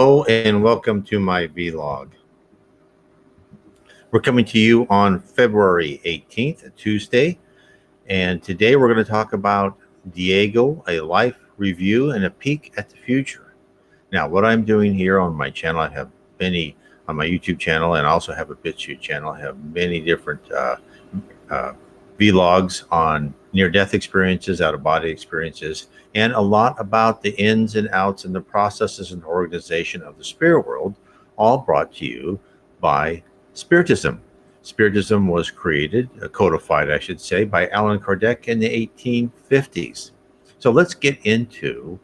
Hello and welcome to my vlog. We're coming to you on February 18th, Tuesday, and today we're going to talk about Diego, a life review and a peek at the future. Now, what I'm doing here on my channel, I have many on my YouTube channel, and I also have a BitChute channel. I have many different uh, vlogs on near-death experiences, out-of-body experiences, and a lot about the ins and outs and the processes and organization of the spirit world, all brought to you by Spiritism. Spiritism was created, codified, I should say, by Allan Kardec in the 1850s. So let's get into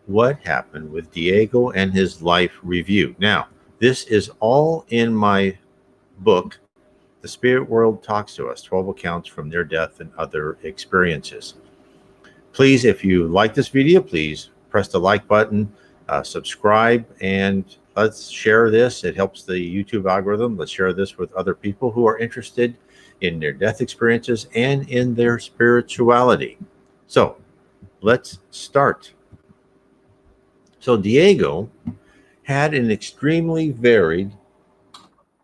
what happened with Diego and his life review. Now, this is all in my book, The Spirit World Talks to Us, 12 Accounts from Near Death and Other Experiences. Please, if you like this video, please press the like button, subscribe, and let's share this. It helps the YouTube algorithm. Let's share this with other people who are interested in their death experiences and in their spirituality. So let's start. So Diego had an extremely varied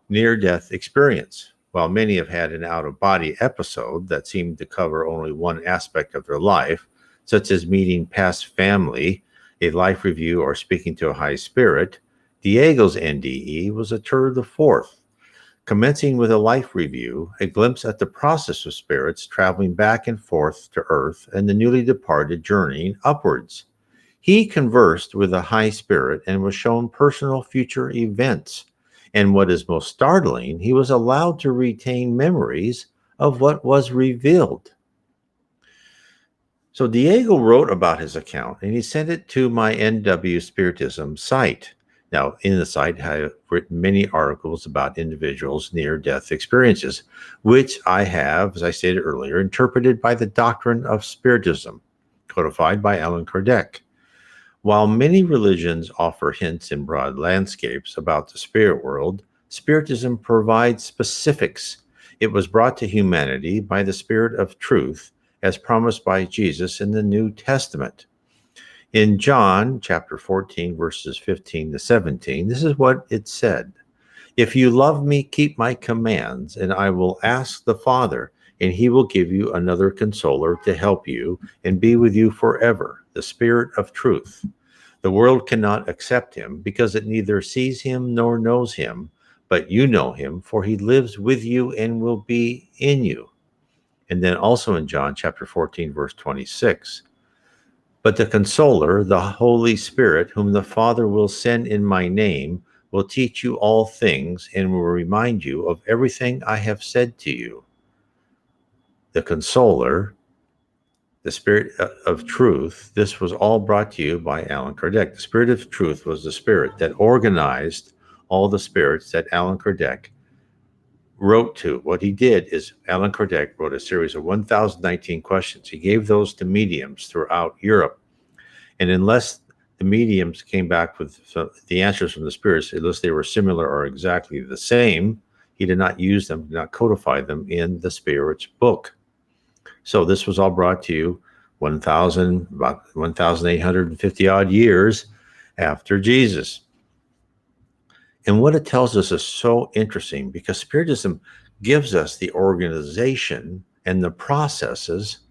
near-death experience. While many have had an out-of-body episode that seemed to cover only one aspect of their life, such as meeting past family, a life review, or speaking to a high spirit, Diego's NDE was a tour de force, commencing with a life review, a glimpse at the process of spirits traveling back and forth to Earth and the newly departed journeying upwards. He conversed with a high spirit and was shown personal future events. And what is most startling, he was allowed to retain memories of what was revealed. So Diego wrote about his account and he sent it to my NW Spiritism site. Now, in the site, I have written many articles about individuals' near-death experiences, which I have, as I stated earlier, interpreted by the doctrine of Spiritism, codified by Allan Kardec. While many religions offer hints in broad landscapes about the spirit world, Spiritism provides specifics. It was brought to humanity by the Spirit of Truth, as promised by Jesus in the New Testament. In John chapter 14, verses 15 to 17, this is what it said. If you love me, keep my commands, and I will ask the Father, and he will give you another consoler to help you and be with you forever, the Spirit of Truth. The world cannot accept him because it neither sees him nor knows him, but you know him, for he lives with you and will be in you. And then also in John chapter 14, verse 26, but the consoler, the Holy Spirit, whom the Father will send in my name, will teach you all things and will remind you of everything I have said to you. The consoler, the Spirit of Truth, this was all brought to you by Allan Kardec. The Spirit of Truth was the spirit that organized all the spirits that Allan Kardec wrote to. What he did is Allan Kardec wrote a series of 1,019 questions. He gave those to mediums throughout Europe. And unless the mediums came back with the answers from the spirits, unless they were similar or exactly the same, he did not use them, did not codify them in the Spirit's book. So this was all brought to you about 1,850 odd years after Jesus. And what it tells us is so interesting because Spiritism gives us the organization and the processes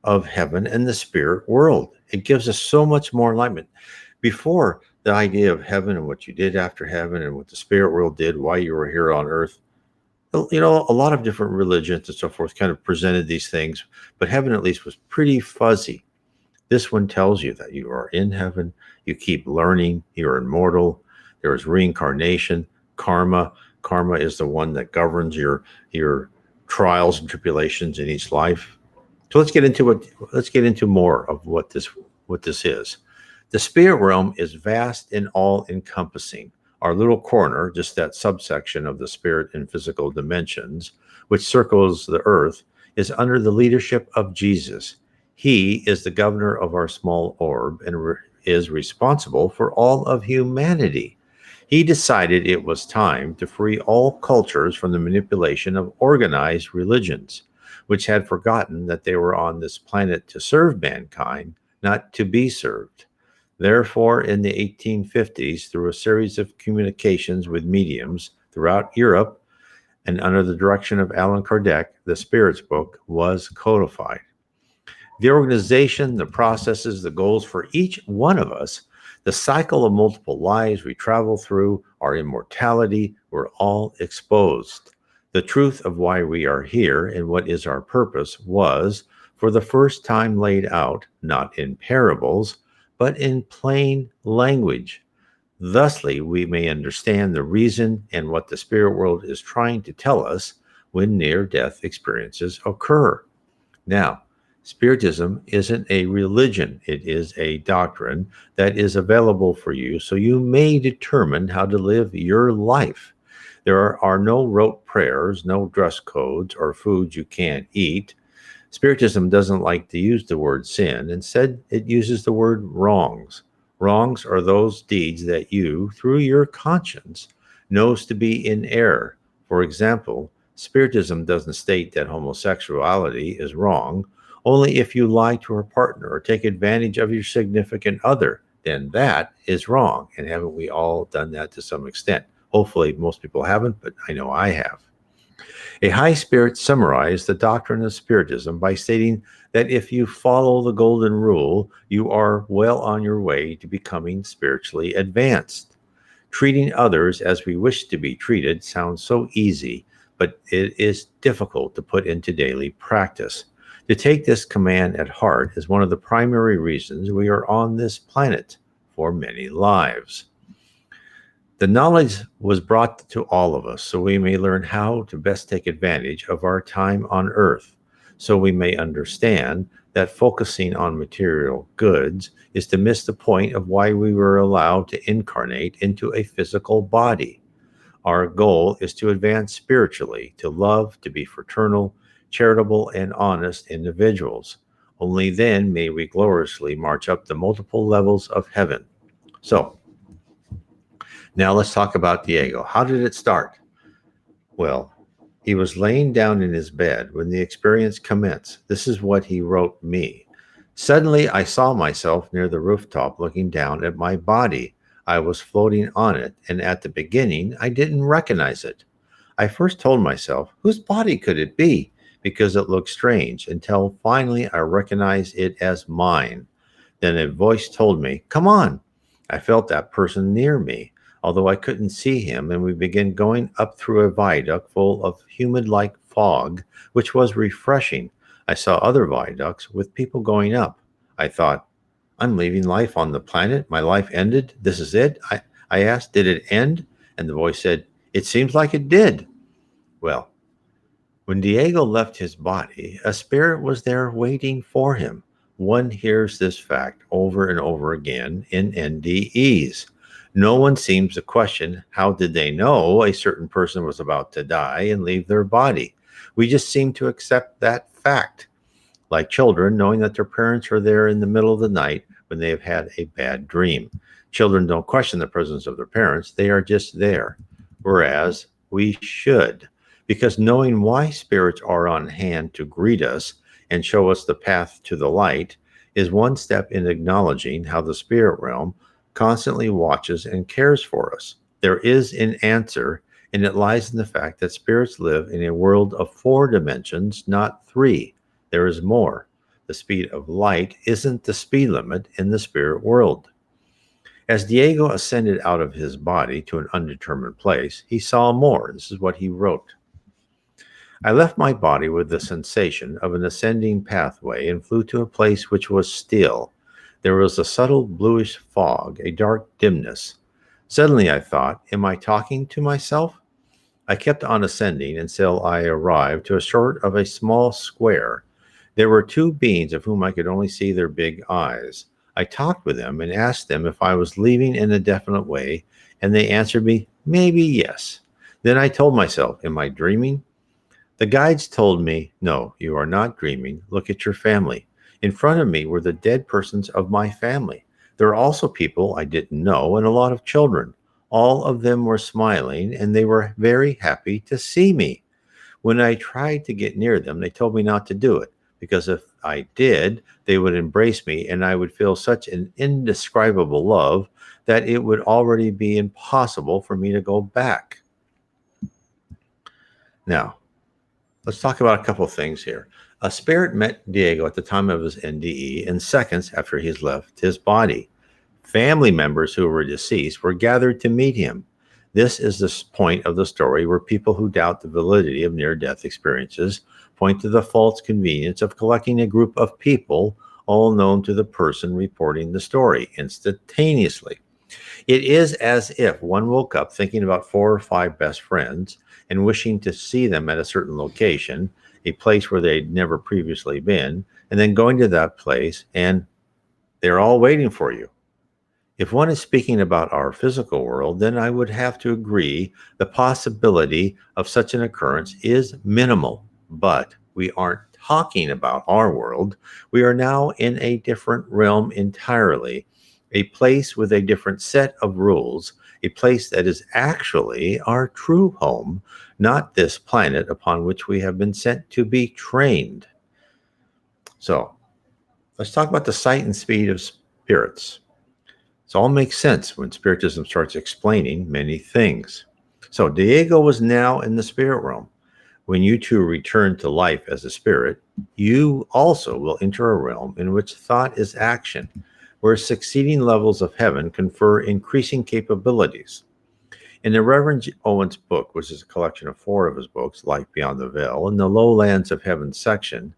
of heaven and the spirit world. It gives us so much more enlightenment. Before, the idea of heaven and what you did after heaven and what the spirit world did, why you were here on earth, you know, a lot of different religions and so forth kind of presented these things, but heaven at least was pretty fuzzy. This one tells you that you are in heaven, you keep learning, you're immortal, there is reincarnation, karma. Karma is the one that governs your trials and tribulations in each life. So let's get into more of what this is. The spirit realm is vast and all-encompassing. Our little corner, just that subsection of the spirit and physical dimensions, which circles the earth, is under the leadership of Jesus. He is the governor of our small orb and is responsible for all of humanity. He decided it was time to free all cultures from the manipulation of organized religions, which had forgotten that they were on this planet to serve mankind, not to be served. Therefore, in the 1850s, through a series of communications with mediums throughout Europe and under the direction of Allan Kardec, the Spirits book was codified. The organization, the processes, the goals for each one of us, the cycle of multiple lives we travel through, our immortality, were all exposed. The truth of why we are here and what is our purpose was, for the first time, laid out, not in parables, but in plain language. Thusly, we may understand the reason and what the spirit world is trying to tell us when near death experiences occur. Now, Spiritism isn't a religion, it is a doctrine that is available for you so you may determine how to live your life. There are no rote prayers, no dress codes, or foods you can't eat. Spiritism doesn't like to use the word sin. Instead, it uses the word wrongs. Wrongs are those deeds that you, through your conscience, knows to be in error. For example, Spiritism doesn't state that homosexuality is wrong. Only if you lie to a partner or take advantage of your significant other, then that is wrong. And haven't we all done that to some extent? Hopefully, most people haven't, but I know I have. A high spirit summarized the doctrine of Spiritism by stating that if you follow the golden rule, you are well on your way to becoming spiritually advanced. Treating others as we wish to be treated sounds so easy, but it is difficult to put into daily practice. To take this command at heart is one of the primary reasons we are on this planet for many lives. The knowledge was brought to all of us so we may learn how to best take advantage of our time on earth, so we may understand that focusing on material goods is to miss the point of why we were allowed to incarnate into a physical body. Our goal is to advance spiritually, to love, to be fraternal, charitable, and honest individuals. Only then may we gloriously march up the multiple levels of heaven. So, now let's talk about Diego. How did it start? Well, he was laying down in his bed when the experience commenced. This is what he wrote me. Suddenly, I saw myself near the rooftop looking down at my body. I was floating on it, and at the beginning, I didn't recognize it. I first told myself, whose body could it be? Because it looked strange, until finally I recognized it as mine. Then a voice told me, come on. I felt that person near me, although I couldn't see him, and we began going up through a viaduct full of humid like fog, which was refreshing. I saw other viaducts with people going up. I thought, I'm leaving life on the planet. My life ended. This is it. I asked, did it end? And the voice said, it seems like it did. Well, when Diego left his body, a spirit was there waiting for him. One hears this fact over and over again in NDEs. No one seems to question how did they know a certain person was about to die and leave their body. We just seem to accept that fact, like children knowing that their parents are there in the middle of the night when they have had a bad dream. Children don't question the presence of their parents, they are just there. Whereas we should, because knowing why spirits are on hand to greet us and show us the path to the light is one step in acknowledging how the spirit realm constantly watches and cares for us. There is an answer, and it lies in the fact that spirits live in a world of 4 dimensions, not 3. There is more. The speed of light isn't the speed limit in the spirit world. As Diego ascended out of his body to an undetermined place, he saw more. This is what he wrote. I left my body with the sensation of an ascending pathway and flew to a place which was still. There was a subtle bluish fog, a dark dimness. Suddenly I thought, am I talking to myself? I kept on ascending until I arrived to a sort of a small square. There were 2 beings of whom I could only see their big eyes. I talked with them and asked them if I was leaving in a definite way, and they answered me, maybe yes. Then I told myself, am I dreaming? The guides told me, no, you are not dreaming. Look at your family. In front of me were the dead persons of my family. There are also people I didn't know and a lot of children. All of them were smiling and they were very happy to see me. When I tried to get near them, they told me not to do it because if I did, they would embrace me and I would feel such an indescribable love that it would already be impossible for me to go back. Now, let's talk about a couple of things here. A spirit met Diego at the time of his NDE in seconds after he left his body. Family members who were deceased were gathered to meet him. This is the point of the story where people who doubt the validity of near death experiences point to the false convenience of collecting a group of people, all known to the person reporting the story, instantaneously. It is as if one woke up thinking about 4 or 5 best friends and wishing to see them at a certain location, a place where they'd never previously been, and then going to that place and they're all waiting for you. If one is speaking about our physical world, then I would have to agree the possibility of such an occurrence is minimal. But we aren't talking about our world. We are now in a different realm entirely, a place with a different set of rules, a place that is actually our true home, not this planet upon which we have been sent to be trained. So let's talk about the sight and speed of spirits. It all makes sense when Spiritism starts explaining many things. So Diego was now in the spirit realm. When you two return to life as a spirit, you also will enter a realm in which thought is action, where succeeding levels of heaven confer increasing capabilities. In the Reverend Owen's book, which is a collection of 4 of his books, Life Beyond the Veil, in the Lowlands of Heaven section,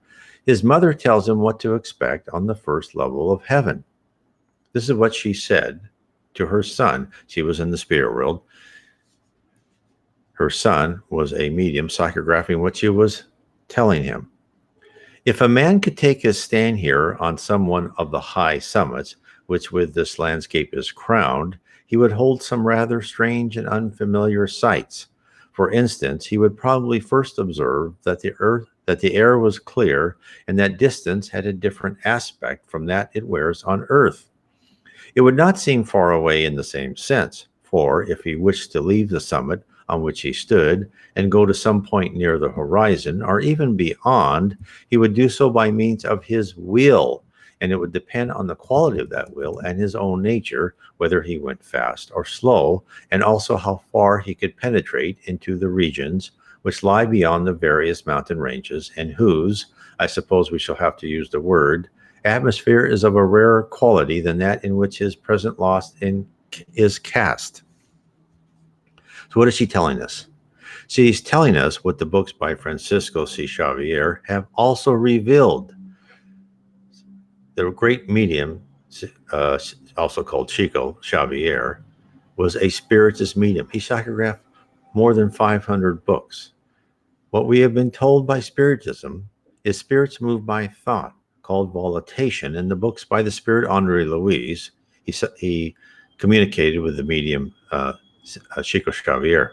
his mother tells him what to expect on the first level of heaven. This is what she said to her son. She was in the spirit world. Her son was a medium psychographing what she was telling him. If a man could take his stand here on some one of the high summits, which with this landscape is crowned, he would hold some rather strange and unfamiliar sights. For instance, he would probably first observe that the air was clear and that distance had a different aspect from that it wears on earth. It would not seem far away in the same sense, for if he wished to leave the summit on which he stood and go to some point near the horizon or even beyond, he would do so by means of his will, and it would depend on the quality of that will and his own nature, whether he went fast or slow, and also how far he could penetrate into the regions which lie beyond the various mountain ranges and whose, I suppose we shall have to use the word, atmosphere is of a rarer quality than that in which his present lost is cast. So what is she telling us? She's telling us what the books by Francisco C. Xavier have also revealed. The great medium, also called Chico Xavier, was a spiritist medium. He psychographed more than 500 books. What we have been told by Spiritism is spirits move by thought, called volitation. In the books by the spirit Andre Louise, he communicated with the medium Chico Xavier.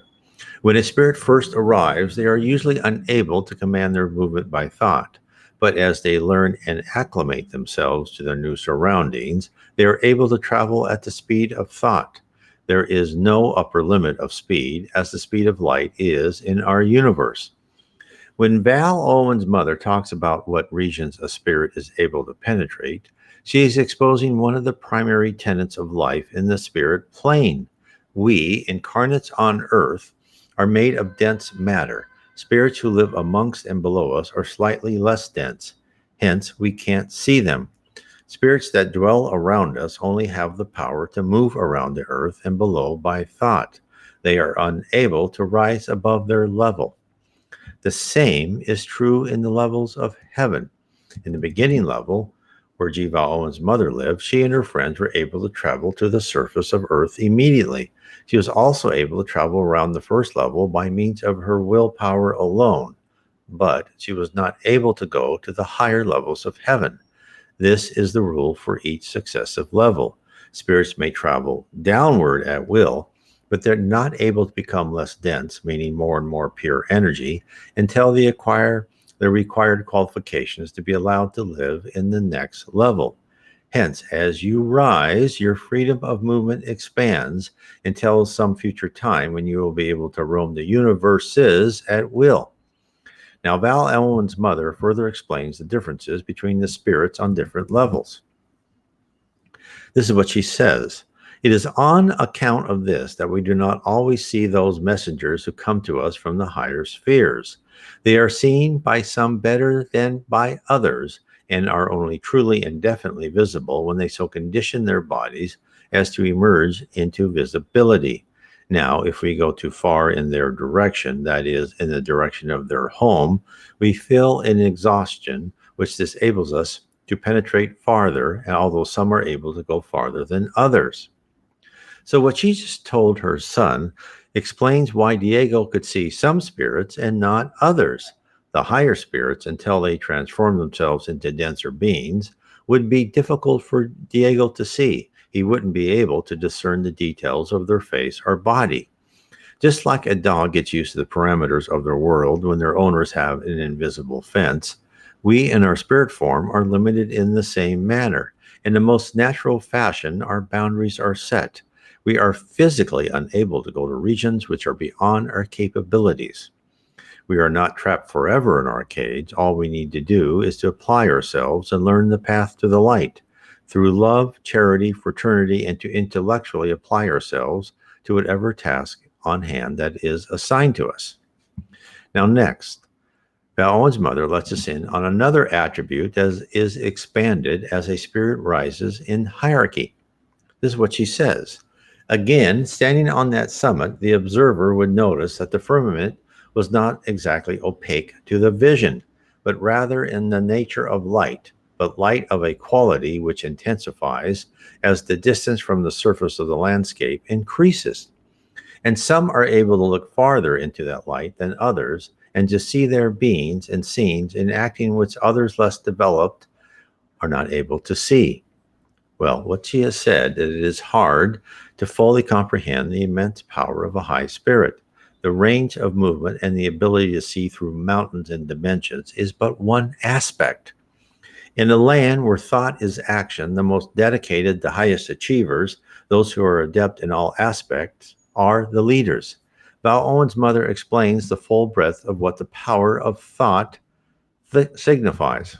When a spirit first arrives, they are usually unable to command their movement by thought. But as they learn and acclimate themselves to their new surroundings, they are able to travel at the speed of thought. There is no upper limit of speed, as the speed of light is in our universe. When Val Owen's mother talks about what regions a spirit is able to penetrate, she is exposing one of the primary tenets of life in the spirit plane. We, incarnates on earth, are made of dense matter. Spirits who live amongst and below us are slightly less dense. Hence, we can't see them. Spirits that dwell around us only have the power to move around the earth and below by thought. They are unable to rise above their level. The same is true in the levels of heaven. In the beginning level, where Jiva Owen's mother lived, she and her friends were able to travel to the surface of Earth immediately. She was also able to travel around the first level by means of her willpower alone, but she was not able to go to the higher levels of heaven. This is the rule for each successive level. Spirits may travel downward at will, but they're not able to become less dense, meaning more and more pure energy, until they acquire the required qualifications to be allowed to live in the next level. Hence, as you rise, your freedom of movement expands until some future time when you will be able to roam the universes at will. Now, Val Elwyn's mother further explains the differences between the spirits on different levels. This is what she says. It is on account of this that we do not always see those messengers who come to us from the higher spheres. They are seen by some better than by others, and are only truly and definitely visible when they so condition their bodies as to emerge into visibility. Now, if we go too far in their direction, that is, in the direction of their home, we feel an exhaustion which disables us to penetrate farther, and although some are able to go farther than others. So, what she just told her son explains why Diego could see some spirits and not others. The higher spirits, until they transform themselves into denser beings, would be difficult for Diego to see. He wouldn't be able to discern the details of their face or body. Just like a dog gets used to the parameters of their world when their owners have an invisible fence, we in our spirit form are limited in the same manner. In the most natural fashion, our boundaries are set. We are physically unable to go to regions which are beyond our capabilities. We are not trapped forever in our cage. All we need to do is to apply ourselves and learn the path to the light through love, charity, fraternity, and to intellectually apply ourselves to whatever task on hand that is assigned to us. Now, next, Val Owen's mother lets us in on another attribute that is expanded as a spirit rises in hierarchy. This is what she says. Again, standing on that summit, the observer would notice that the firmament was not exactly opaque to the vision, but rather in the nature of light, but light of a quality which intensifies as the distance from the surface of the landscape increases. And some are able to look farther into that light than others and to see their beings and scenes enacting which others less developed are not able to see. Well, what she has said that it is hard to fully comprehend the immense power of a high spirit. The range of movement and the ability to see through mountains and dimensions is but one aspect. In a land where thought is action, the most dedicated, the highest achievers, those who are adept in all aspects, are the leaders. Val Owen's mother explains the full breadth of what the power of thought signifies.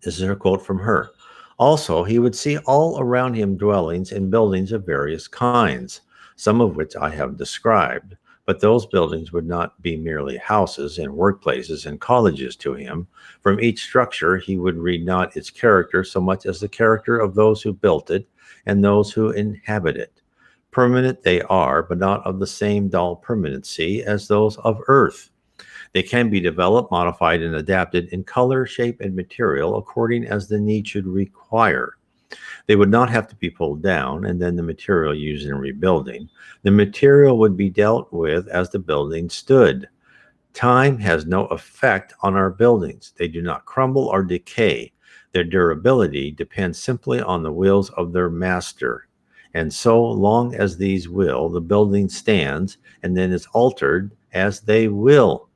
This is a quote from her. Also, he would see all around him dwellings and buildings of various kinds, some of which I have described. But those buildings would not be merely houses and workplaces and colleges to him. From each structure, he would read not its character so much as the character of those who built it and those who inhabit it. Permanent they are, but not of the same dull permanency as those of earth. They can be developed, modified, and adapted in color, shape, and material according as the need should require. They would not have to be pulled down and then the material used in rebuilding. The material would be dealt with as the building stood. Time has no effect on our buildings. They do not crumble or decay. Their durability depends simply on the wills of their master. And so long as these will, the building stands and then is altered as they will.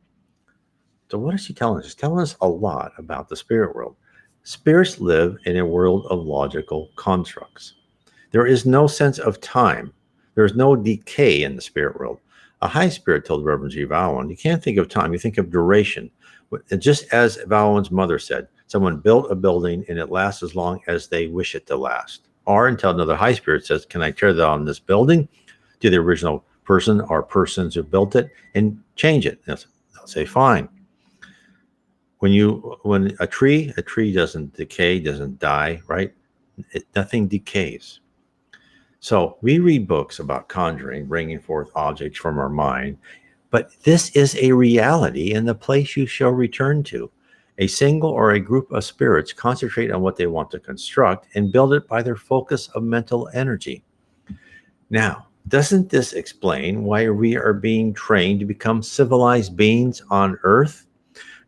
So, what is she telling us? She's telling us a lot about the spirit world. Spirits live in a world of logical constructs. There is no sense of time. There is no decay in the spirit world. A high spirit told Reverend G. Vowan, you can't think of time, you think of duration. Just as Vowan's mother said, someone built a building and it lasts as long as they wish it to last. Or until another high spirit says, can I tear down this building to the original person or persons who built it and change it? They'll say, fine. When a tree doesn't decay, doesn't die, right? Nothing decays. So we read books about conjuring, bringing forth objects from our mind, but this is a reality in the place you shall return to. A single or a group of spirits concentrate on what they want to construct and build it by their focus of mental energy. Now, doesn't this explain why we are being trained to become civilized beings on Earth?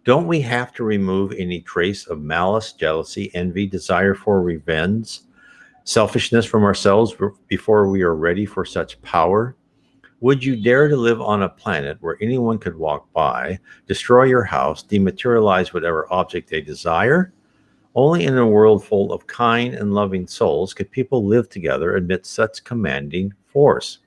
Don't we have to remove any trace of malice, jealousy, envy, desire for revenge, selfishness from ourselves before we are ready for such power? Would you dare to live on a planet where anyone could walk by, destroy your house, dematerialize whatever object they desire? Only in a world full of kind and loving souls could people live together amidst such commanding force.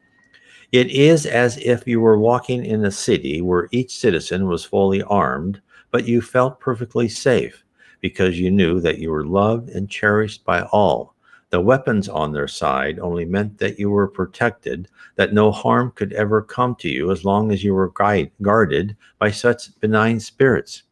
It is as if you were walking in a city where each citizen was fully armed, but you felt perfectly safe because you knew that you were loved and cherished by all. The weapons on their side only meant that you were protected, that no harm could ever come to you as long as you were guarded by such benign spirits.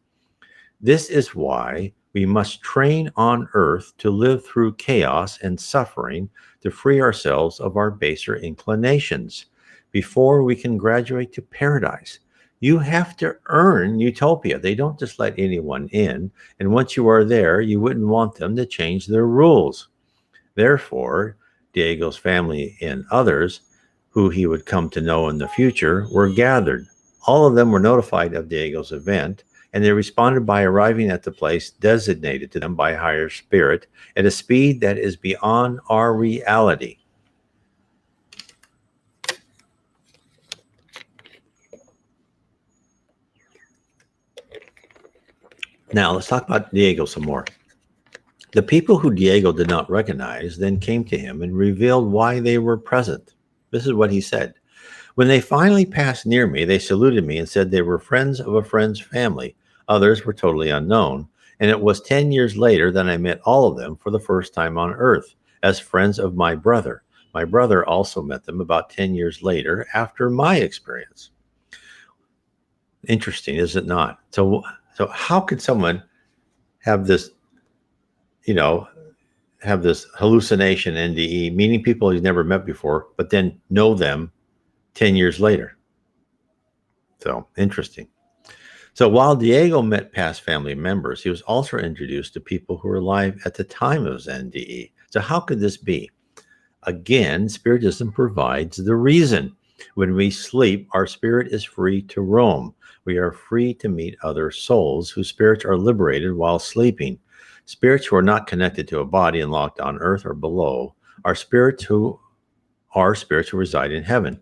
This is why we must train on earth to live through chaos and suffering to free ourselves of our baser inclinations before we can graduate to paradise. You have to earn utopia. They don't just let anyone in. And once you are there, you wouldn't want them to change their rules. Therefore, Diego's family and others who he would come to know in the future were gathered. All of them were notified of Diego's event, and they responded by arriving at the place designated to them by a higher spirit at a speed that is beyond our reality. Now, let's talk about Diego some more. The people who Diego did not recognize then came to him and revealed why they were present. This is what he said. When they finally passed near me, they saluted me and said they were friends of a friend's family. Others were totally unknown, and it was 10 years later that I met all of them for the first time on earth as friends of my brother. My brother also met them about 10 years later after my experience. Interesting, is it not? So how could someone have this, you know, have this hallucination NDE, meaning people he's never met before, but then know them 10 years later? So interesting. So while Diego met past family members, he was also introduced to people who were alive at the time of his NDE. So how could this be? Again, Spiritism provides the reason. When we sleep, our spirit is free to roam. We are free to meet other souls whose spirits are liberated while sleeping. Spirits who are not connected to a body and locked on earth or below are spirits who reside in heaven.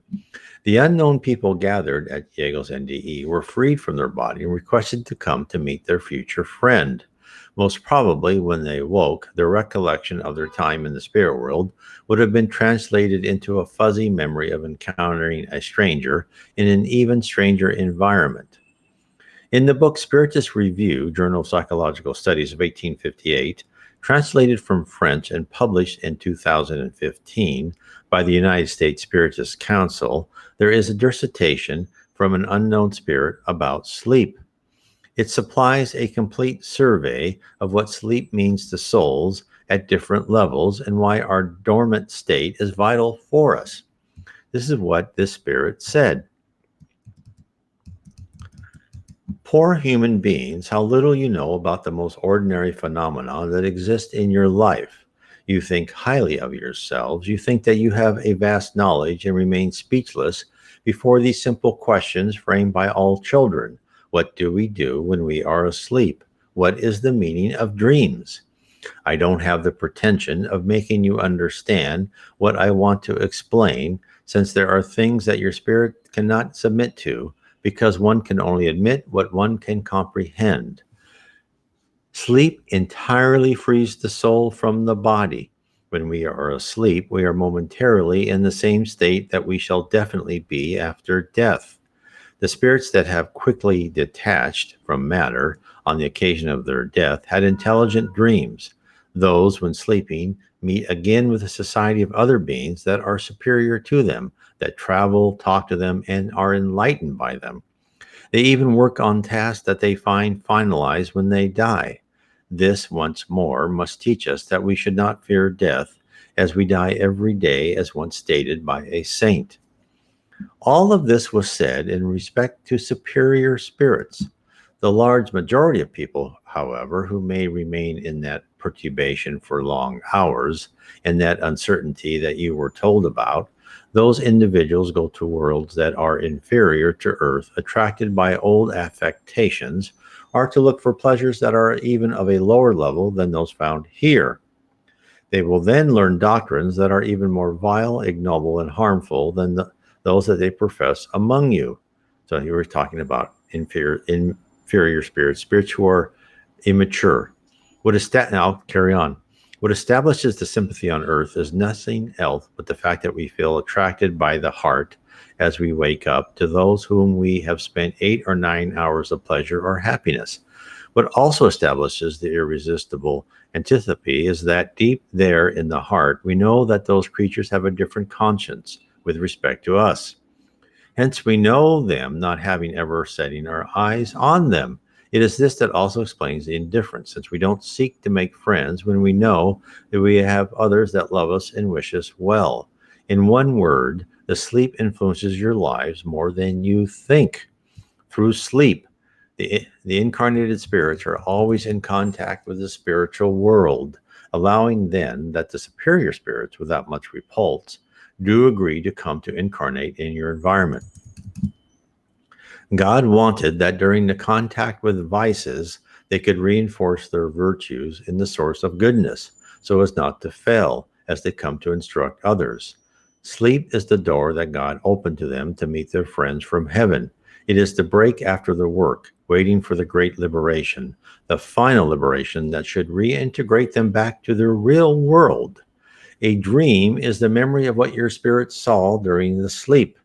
The unknown people gathered at Diego's NDE were freed from their body and requested to come to meet their future friend. Most probably, when they woke, their recollection of their time in the spirit world would have been translated into a fuzzy memory of encountering a stranger in an even stranger environment. In the book Spiritist Review, Journal of Psychological Studies of 1858, translated from French and published in 2015 by the United States Spiritist Council, there is a dissertation from an unknown spirit about sleep. It supplies a complete survey of what sleep means to souls at different levels and why our dormant state is vital for us. This is what this spirit said. Poor human beings, how little you know about the most ordinary phenomena that exist in your life. You think highly of yourselves. You think that you have a vast knowledge and remain speechless before these simple questions framed by all children. What do we do when we are asleep? What is the meaning of dreams? I don't have the pretension of making you understand what I want to explain, since there are things that your spirit cannot submit to, because one can only admit what one can comprehend. Sleep entirely frees the soul from the body. When we are asleep, we are momentarily in the same state that we shall definitely be after death. The spirits that have quickly detached from matter on the occasion of their death had intelligent dreams. Those, when sleeping, meet again with a society of other beings that are superior to them, that travel, talk to them, and are enlightened by them. They even work on tasks that they find finalized when they die. This, once more, must teach us that we should not fear death, as we die every day, as once stated by a saint. All of this was said in respect to superior spirits. The large majority of people, however, who may remain in that perturbation for long hours and that uncertainty that you were told about, those individuals go to worlds that are inferior to earth, attracted by old affectations, or to look for pleasures that are even of a lower level than those found here. They will then learn doctrines that are even more vile, ignoble, and harmful than those that they profess among you. So you were talking about inferior spirits, spirits who are immature. Now carry on. What establishes the sympathy on earth is nothing else but the fact that we feel attracted by the heart as we wake up to those whom we have spent 8 or 9 hours of pleasure or happiness. What also establishes the irresistible antipathy is that deep there in the heart, we know that those creatures have a different conscience with respect to us. Hence, we know them not having ever setting our eyes on them. It is this that also explains the indifference, since we don't seek to make friends when we know that we have others that love us and wish us well. In one word, the sleep influences your lives more than you think. Through sleep, the incarnated spirits are always in contact with the spiritual world, allowing then that the superior spirits, without much repulse, do agree to come to incarnate in your environment. God wanted that during the contact with vices, they could reinforce their virtues in the source of goodness, so as not to fail as they come to instruct others. Sleep is the door that God opened to them to meet their friends from heaven. It is the break after the work, waiting for the great liberation, the final liberation that should reintegrate them back to the real world. A dream is the memory of what your spirit saw during the sleep.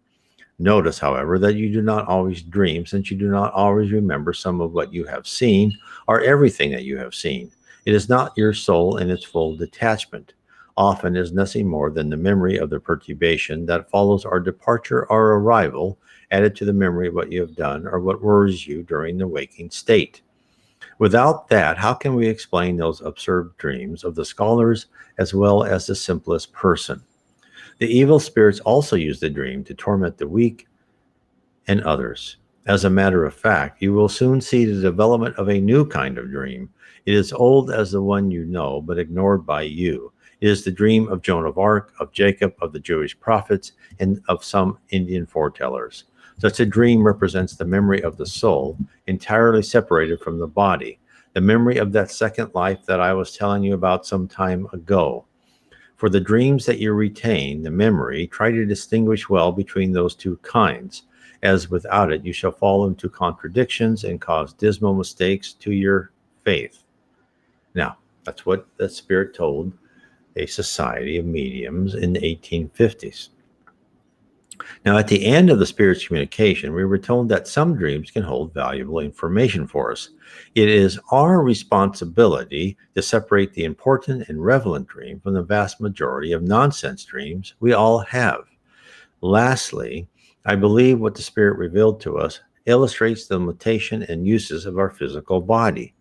Notice, however, that you do not always dream, since you do not always remember some of what you have seen or everything that you have seen. It is not your soul in its full detachment. Often is nothing more than the memory of the perturbation that follows our departure or arrival, added to the memory of what you have done or what worries you during the waking state. Without that, how can we explain those absurd dreams of the scholars as well as the simplest person? The evil spirits also use the dream to torment the weak and others. As a matter of fact, you will soon see the development of a new kind of dream. It is old as the one you know, but ignored by you. It is the dream of Joan of Arc, of Jacob, of the Jewish prophets, and of some Indian foretellers. Such a dream represents the memory of the soul, entirely separated from the body, the memory of that second life that I was telling you about some time ago. For the dreams that you retain, the memory, try to distinguish well between those two kinds, as without it you shall fall into contradictions and cause dismal mistakes to your faith. Now, that's what the Spirit told a society of mediums in the 1850s. Now, at the end of the Spirit's communication, we were told that some dreams can hold valuable information for us. It is our responsibility to separate the important and relevant dream from the vast majority of nonsense dreams we all have. Lastly, I believe what the Spirit revealed to us illustrates the limitation and uses of our physical body.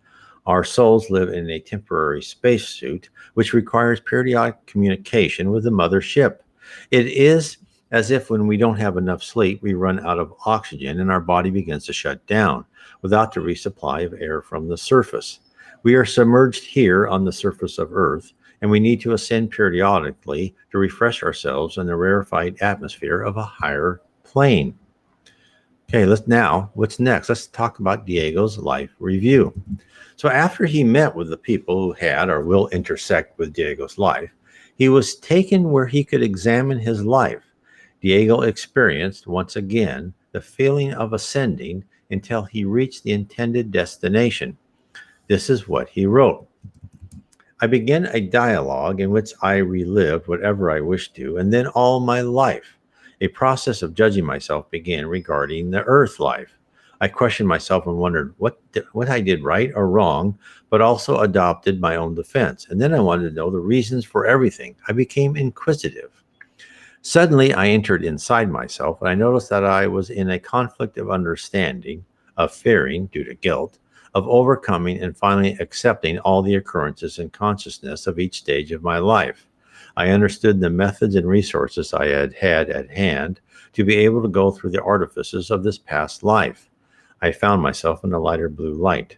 Our souls live in a temporary spacesuit, which requires periodic communication with the mother ship. It is as if when we don't have enough sleep, we run out of oxygen and our body begins to shut down without the resupply of air from the surface. We are submerged here on the surface of Earth, and we need to ascend periodically to refresh ourselves in the rarefied atmosphere of a higher plane. Okay, what's next? Let's talk about Diego's life review. So after he met with the people who had or will intersect with Diego's life, he was taken where he could examine his life. Diego experienced once again the feeling of ascending until he reached the intended destination. This is what he wrote. I began a dialogue in which I relived whatever I wished to, and then all my life. A process of judging myself began regarding the earth life. I questioned myself and wondered what I did right or wrong, but also adopted my own defense. And then I wanted to know the reasons for everything. I became inquisitive. Suddenly, I entered inside myself, and I noticed that I was in a conflict of understanding, of fearing due to guilt, of overcoming and finally accepting all the occurrences in consciousness of each stage of my life. I understood the methods and resources I had had at hand to be able to go through the artifices of this past life. I found myself in a lighter blue light.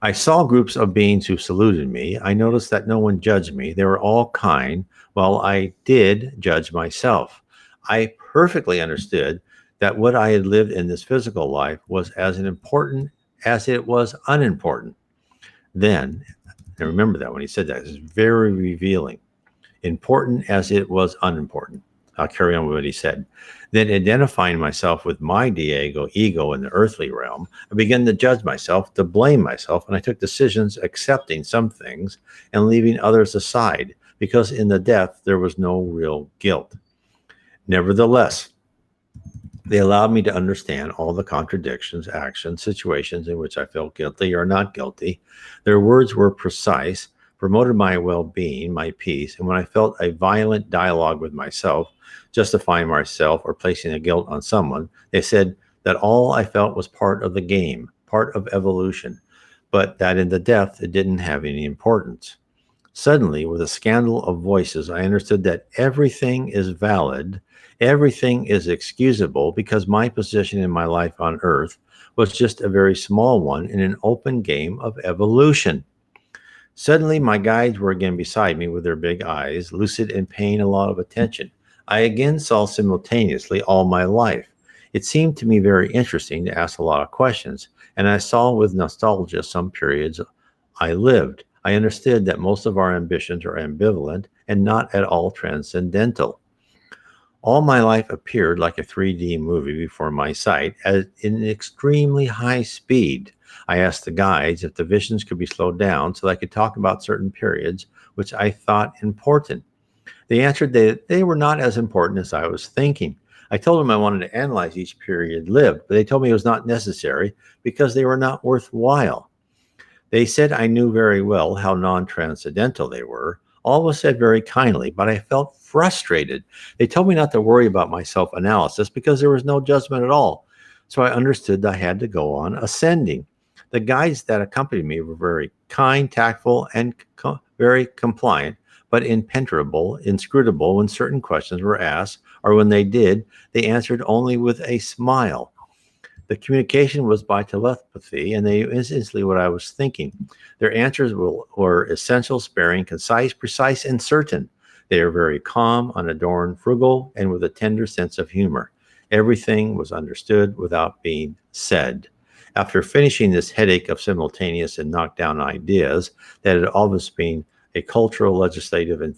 I saw groups of beings who saluted me. I noticed that no one judged me. They were all kind, while I did judge myself. I perfectly understood that what I had lived in this physical life was as important as it was unimportant. Then, and remember that when he said that, it's very revealing. Important as it was unimportant. I'll carry on with what he said. Then, identifying myself with my Diego ego in the earthly realm, I began to judge myself, to blame myself, and I took decisions accepting some things and leaving others aside, because in the death there was no real guilt. Nevertheless, They allowed me to understand all the contradictions, actions, situations in which I felt guilty or not guilty. Their words were precise, promoted my well being, my peace, and when I felt a violent dialogue with myself, justifying myself or placing a guilt on someone, they said that all I felt was part of the game, part of evolution, but that in the depth it didn't have any importance. Suddenly, with a scandal of voices, I understood that everything is valid, everything is excusable, because my position in my life on earth was just a very small one in an open game of evolution. Suddenly, my guides were again beside me with their big eyes, lucid and paying a lot of attention. I again saw simultaneously all my life. It seemed to me very interesting to ask a lot of questions, and I saw with nostalgia some periods I lived. I understood that most of our ambitions are ambivalent and not at all transcendental. All my life appeared like a 3D movie before my sight at an extremely high speed. I asked the guides if the visions could be slowed down so I could talk about certain periods which I thought important. They answered that they were not as important as I was thinking. I told them I wanted to analyze each period lived, but they told me it was not necessary because they were not worthwhile. They said I knew very well how non transcendental they were. All was said very kindly, but I felt frustrated. They told me not to worry about my self analysis because there was no judgment at all. So I understood I had to go on ascending. The guides that accompanied me were very kind, tactful, and very compliant, but impenetrable, inscrutable when certain questions were asked, or when they did, they answered only with a smile. The communication was by telepathy, and they knew instantly what I was thinking. Their answers were essential, sparing, concise, precise, and certain. They are very calm, unadorned, frugal, and with a tender sense of humor. Everything was understood without being said. After finishing this headache of simultaneous and knockdown ideas that had always been a cultural, legislative, and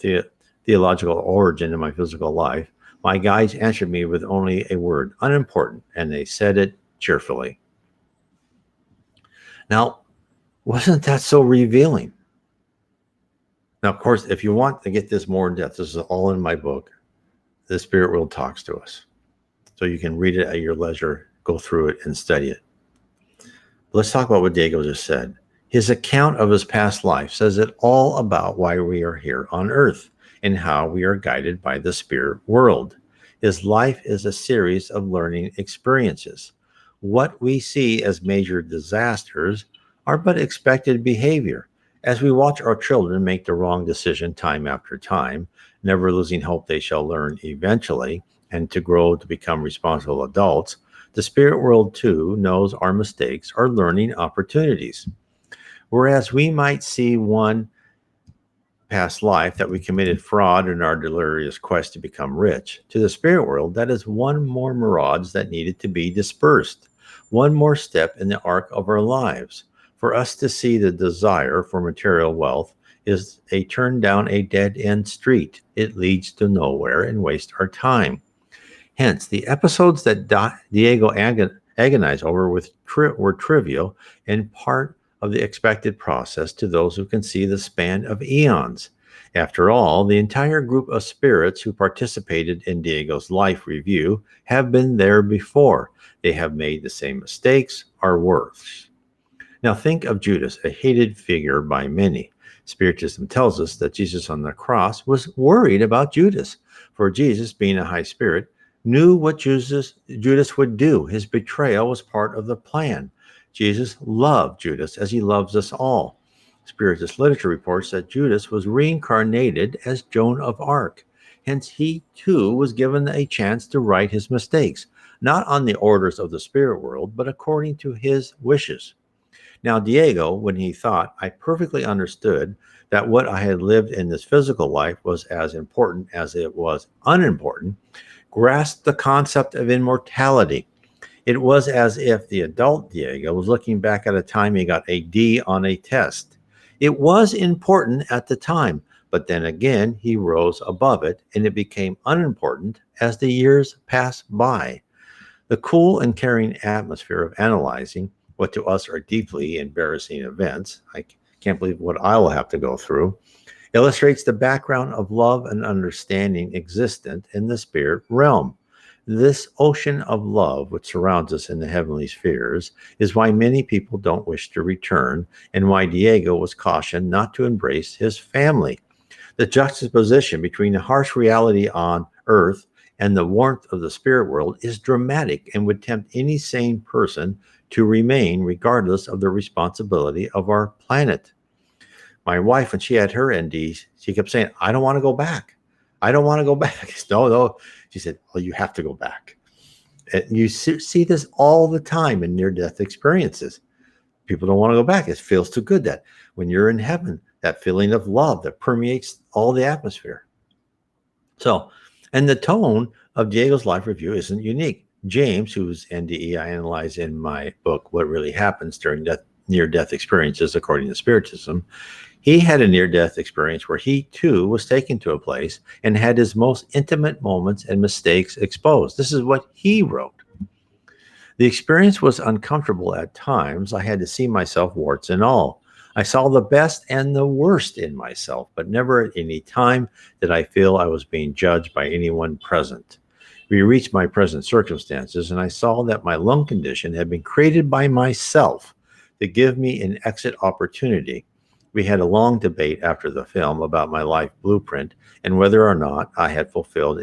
theological origin in my physical life, my guides answered me with only a word, unimportant, and they said it cheerfully. Now, wasn't that so revealing? Now, of course, if you want to get this more in depth, this is all in my book, The Spirit World Talks to Us. So you can read it at your leisure, go through it, and study it. Let's talk about what Diego just said. His account of his past life says it all about why we are here on earth and how we are guided by the spirit world. His life is a series of learning experiences. What we see as major disasters are but expected behavior. As we watch our children make the wrong decision time after time, never losing hope they shall learn eventually and to grow to become responsible adults, the spirit world too knows our mistakes are learning opportunities. Whereas we might see one past life that we committed fraud in our delirious quest to become rich, to the spirit world, that is one more mirage that needed to be dispersed, one more step in the arc of our lives. For us to see the desire for material wealth is a turn down a dead end street. It leads to nowhere and waste our time. Hence, the episodes that Diego agonized over were trivial and part of the expected process to those who can see the span of eons. After all, the entire group of spirits who participated in Diego's life review have been there before. They have made the same mistakes or worse. Now think of Judas, a hated figure by many. Spiritism tells us that Jesus on the cross was worried about Judas, for Jesus, being a high spirit, knew what Judas would do. His betrayal was part of the plan. Jesus loved Judas as he loves us all. Spiritist literature reports that Judas was reincarnated as Joan of Arc. Hence, he too was given a chance to right his mistakes, not on the orders of the spirit world, but according to his wishes. Now, Diego, when he thought I perfectly understood that what I had lived in this physical life was as important as it was unimportant, grasped the concept of immortality. It was as if the adult Diego was looking back at a time he got a D on a test. It was important at the time, but then again, he rose above it and it became unimportant as the years passed by. The cool and caring atmosphere of analyzing what to us are deeply embarrassing events, I can't believe what I'll have to go through, illustrates the background of love and understanding existent in the spirit realm. This ocean of love which surrounds us in the heavenly spheres is why many people don't wish to return, and why Diego was cautioned not to embrace his family. The juxtaposition between the harsh reality on earth and the warmth of the spirit world is dramatic and would tempt any sane person to remain regardless of the responsibility of our planet. My wife, when she had her NDs, she kept saying, I don't want to go back. I don't want to go back. No, no. She said, well, you have to go back. And you see this all the time in near death experiences. People don't want to go back. It feels too good that when you're in heaven, that feeling of love that permeates all the atmosphere. So, and the tone of Diego's life review isn't unique. James, whose NDE I analyze in my book, What Really Happens During Near Death Experiences, according to Spiritism, he had a near death experience where he too was taken to a place and had his most intimate moments and mistakes exposed. This is what he wrote. The experience was uncomfortable at times. I had to see myself, warts and all. I saw the best and the worst in myself, but never at any time did I feel I was being judged by anyone present. We reached my present circumstances, and I saw that my lung condition had been created by myself to give me an exit opportunity. We had a long debate after the film about my life blueprint and whether or not I had fulfilled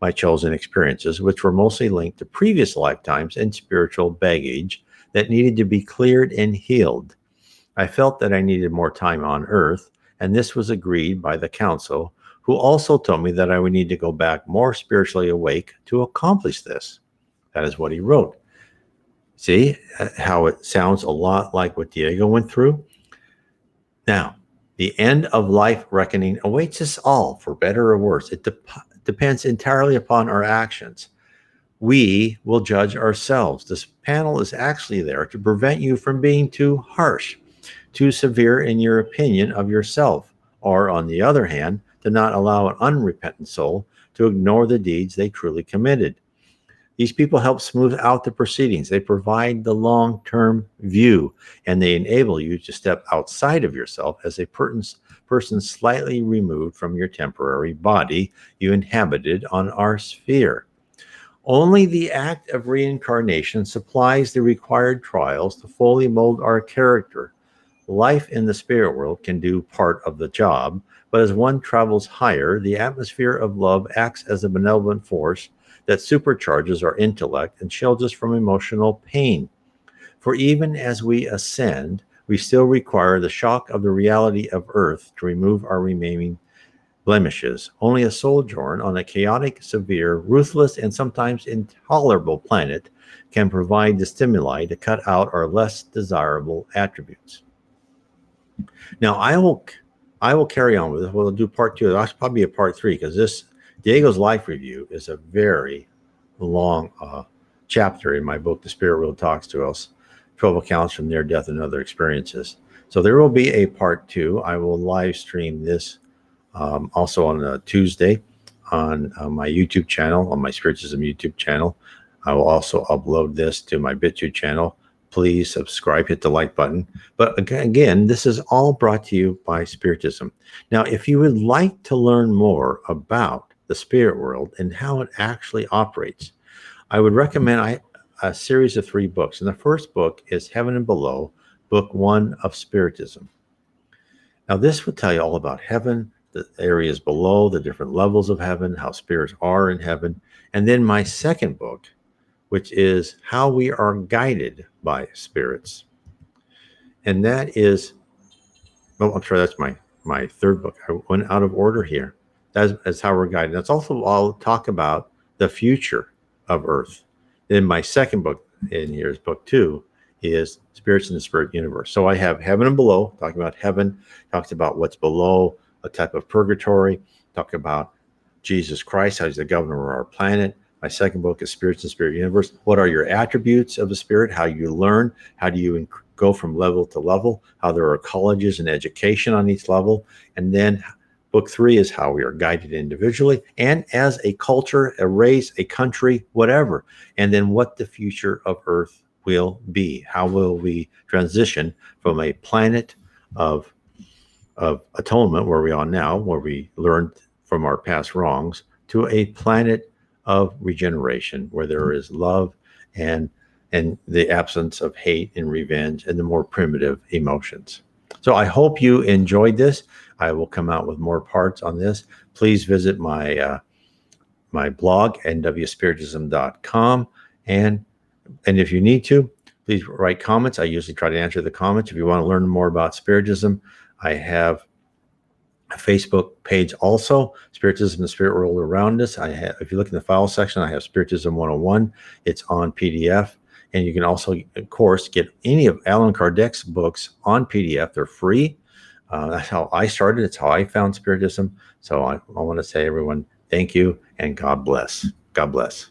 my chosen experiences, which were mostly linked to previous lifetimes and spiritual baggage that needed to be cleared and healed. I felt that I needed more time on earth, and this was agreed by the council, who also told me that I would need to go back more spiritually awake to accomplish this. That is what he wrote. See how it sounds a lot like what Diego went through? Now, the end of life reckoning awaits us all, for better or worse. It depends entirely upon our actions. We will judge ourselves. This panel is actually there to prevent you from being too harsh, too severe in your opinion of yourself, or, on the other hand, to not allow an unrepentant soul to ignore the deeds they truly committed. These people help smooth out the proceedings. They provide the long-term view, and they enable you to step outside of yourself as a person slightly removed from your temporary body you inhabited on our sphere. Only the act of reincarnation supplies the required trials to fully mold our character. Life in the spirit world can do part of the job, but as one travels higher, the atmosphere of love acts as a benevolent force that supercharges our intellect and shields us from emotional pain. For even as we ascend, we still require the shock of the reality of earth to remove our remaining blemishes. Only a sojourn on a chaotic, severe, ruthless, and sometimes intolerable planet can provide the stimuli to cut out our less desirable attributes. Now, I will carry on with this. We'll do part two. That's probably a part three, because this Diego's life review is a very long chapter in my book, The Spirit World Talks to Us, 12 Accounts from Near Death and Other Experiences. So there will be a part two. I will live stream this also on a Tuesday on my YouTube channel, on my Spiritism YouTube channel. I will also upload this to my BitTube channel. Please subscribe, hit the like button. But again, this is all brought to you by Spiritism. Now, if you would like to learn more about the spirit world and how it actually operates, I would recommend a series of 3 books. And the first book is Heaven and Below, Book 1 of Spiritism. Now, this will tell you all about heaven, the areas below, the different levels of heaven, how spirits are in heaven. And then my second book, which is How We Are Guided by Spirits. And that is, well, I'm sorry, that's my third book. I went out of order here. That's How We're Guided. That's also, I'll talk about the future of Earth. Then my second book in here is book 2, is Spirits in the Spirit Universe. So I have Heaven and Below, talking about heaven, talks about what's below, a type of purgatory, talk about Jesus Christ, how he's the governor of our planet. My second book is Spirits in the Spirit Universe. What are your attributes of the spirit? How you learn? How do you go from level to level? How there are colleges and education on each level. And then book 3 is How We Are Guided individually and as a culture, a race, a country, whatever. And then what the future of Earth will be. How will we transition from a planet of atonement, where we are now, where we learned from our past wrongs, to a planet of regeneration, where there is love and the absence of hate and revenge and the more primitive emotions. So I hope you enjoyed this. I will come out with more parts on this. Please visit my blog, nwspiritism.com. And if you need to, please write comments. I usually try to answer the comments. If you want to learn more about Spiritism, I have a Facebook page also, Spiritism, the Spirit World Around Us. If you look in the file section, I have Spiritism 101. It's on PDF. And you can also, of course, get any of Allan Kardec's books on PDF. They're free. That's how I started. It's how I found Spiritism. So I want to say, everyone, thank you and God bless. God bless.